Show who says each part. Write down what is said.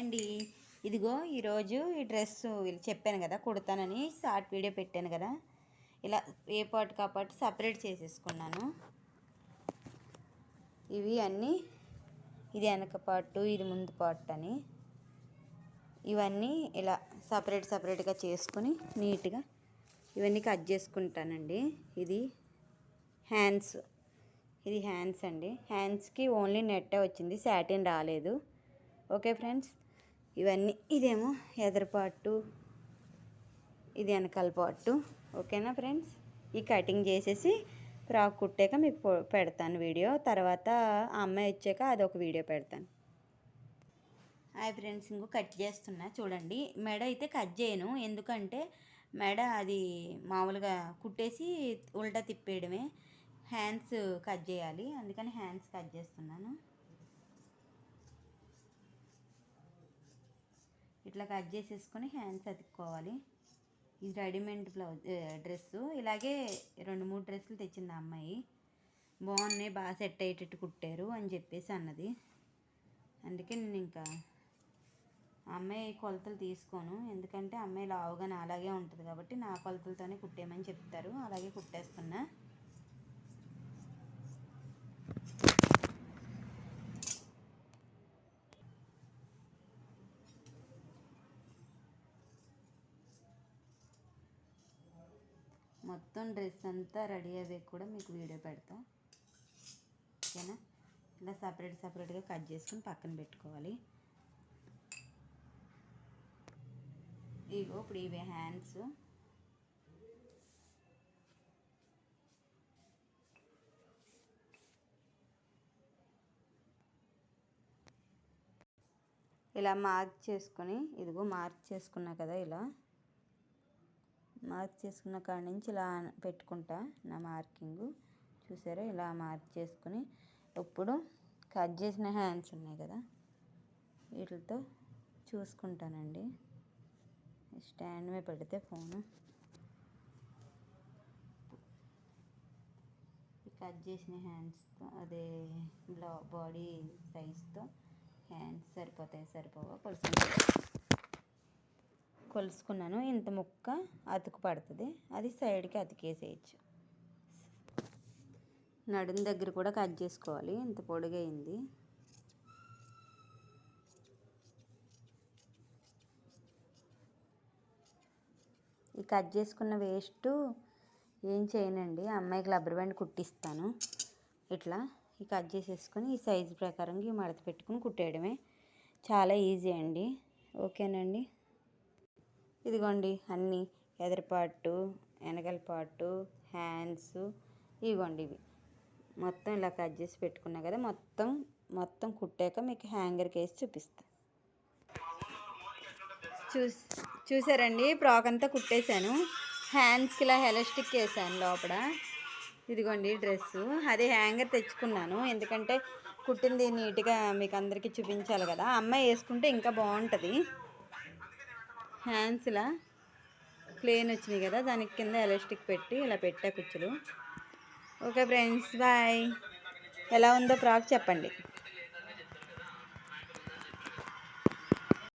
Speaker 1: అండి. ఇదిగో ఈరోజు ఈ డ్రెస్ చెప్పాను కదా కుడతానని షార్ట్ వీడియో పెట్టాను కదా, ఇలా ఏ పార్ట్ కా పార్ట్ సపరేట్ చేసేసుకున్నాను. ఇవి అన్నీ ఇది వెనక పార్ట్, ఇది ముందు పార్ట్ అని ఇవన్నీ ఇలా సపరేట్గా చేసుకొని నీట్గా ఇవన్నీ కట్ చేసుకుంటానండి. ఇది హ్యాండ్స్ అండి. హ్యాండ్స్కి ఓన్లీ నెట్టే వచ్చింది, సాటిన్ రాలేదు. ఓకే ఫ్రెండ్స్, ఇవన్నీ ఇదేమో ఎదర్ పార్టు, ఇది వెనకాల పార్టు. ఓకేనా ఫ్రెండ్స్, ఈ కటింగ్ చేసేసి ఫ్రాక్ కుట్టాక మీకు పెడతాను వీడియో. తర్వాత ఆ అమ్మాయి వచ్చాక అదొక వీడియో పెడతాను. హాయ్ ఫ్రెండ్స్, ఇంకో కట్ చేస్తున్నా చూడండి. మెడ అయితే కట్ చేయను, ఎందుకంటే మెడ అది మామూలుగా కుట్టేసి ఉల్టా తిప్పేయడమే. హ్యాండ్స్ కట్ చేయాలి, అందుకని హ్యాండ్స్ కట్ చేస్తున్నాను. ఇట్లా కట్ చేసేసుకొని హ్యాండ్స్ అతుక్కోవాలి. ఇది రెడీమేడ్ బ్లౌజ్ డ్రెస్సు. ఇలాగే 2-3 డ్రెస్సులు తెచ్చింది ఆ అమ్మాయి. బాగున్నాయి, బాగా సెట్ అయ్యేటట్టు కుట్టారు అని చెప్పేసి అన్నది. అందుకే నేను ఇంకా అమ్మాయి కొలతలు తీసుకోను, ఎందుకంటే అమ్మాయి లావుగానే అలాగే ఉంటుంది కాబట్టి నా కొలతలతోనే కుట్టేయమని చెప్తారు, అలాగే కుట్టేస్తున్నా. మొత్తం డ్రెస్ అంతా రెడీ అయ్యే కూడా మీకు వీడియో పెడతా. ఓకేనా, ఇలా సపరేట్గా కట్ చేసుకుని పక్కన పెట్టుకోవాలి. ఇగో ఇప్పుడు ఇవే హ్యాండ్స్. ఇలా మార్క్ చేసుకొని, ఇదిగో మార్క్ చేసుకున్నా కదా, ఇలా మార్క్ చేసుకున్న కాడ నుంచి ఇలా పెట్టుకుంటా నా మార్కింగు. చూసారా, ఇలా మార్క్ చేసుకుని ఇప్పుడు కట్ చేసిన హ్యాండ్స్ ఉన్నాయి కదా, వీటితో చూసుకుంటానండి. స్టాండ్ మీద పెడితే ఫోను కట్ చేసిన హ్యాండ్స్తో అదే బాడీ సైజ్తో హ్యాండ్స్ సరిపోవో కొలుసుకున్నాను. ఇంత ముక్క అతుకు పడుతుంది, అది సైడ్కి అతికేసేయచ్చు. నడుం దగ్గర కూడా కట్ చేసుకోవాలి, ఇంత పొడుగైంది. ఈ కట్ చేసుకున్న వేస్ట్ ఏం చేయనండి, అమ్మాయికి రబ్బర్ బ్యాండ్ కుట్టిస్తాను. ఇట్లా ఈ కట్ చేసేసుకొని ఈ సైజు ప్రకారంగా ఈ మడత పెట్టుకుని కుట్టేయడమే, చాలా ఈజీ అండి. ఓకేనండి, ఇదిగోండి అన్నీ ఎదర్ పార్టు, వెనకాల పార్టు, హ్యాండ్స్, ఇదిగోండి ఇవి మొత్తం ఇలా కట్ చేసి పెట్టుకున్నా కదా. మొత్తం కుట్టాక మీకు హ్యాంగర్కి వేసి చూపిస్తా. చూసారండి, ఫ్రాక్ అంతా కుట్టేశాను. హ్యాండ్స్కి ఇలా ఎలాస్టిక్ వేసాను లోపల. ఇదిగోండి డ్రెస్సు, అదే హ్యాంగర్ తెచ్చుకున్నాను, ఎందుకంటే కుట్టింది నీట్గా మీకు అందరికీ చూపించాలి కదా. అమ్మాయి వేసుకుంటే ఇంకా బాగుంటుంది. హ్యాండ్స్ ఇలా ప్లేన్ వచ్చినాయి కదా, దానికి కింద ఎలాస్టిక్ పెట్టి ఇలా పెట్టా కుచ్చులు. Okay friends, bye. ఎలా ఉందో ఫ్రాక్ చెప్పండి.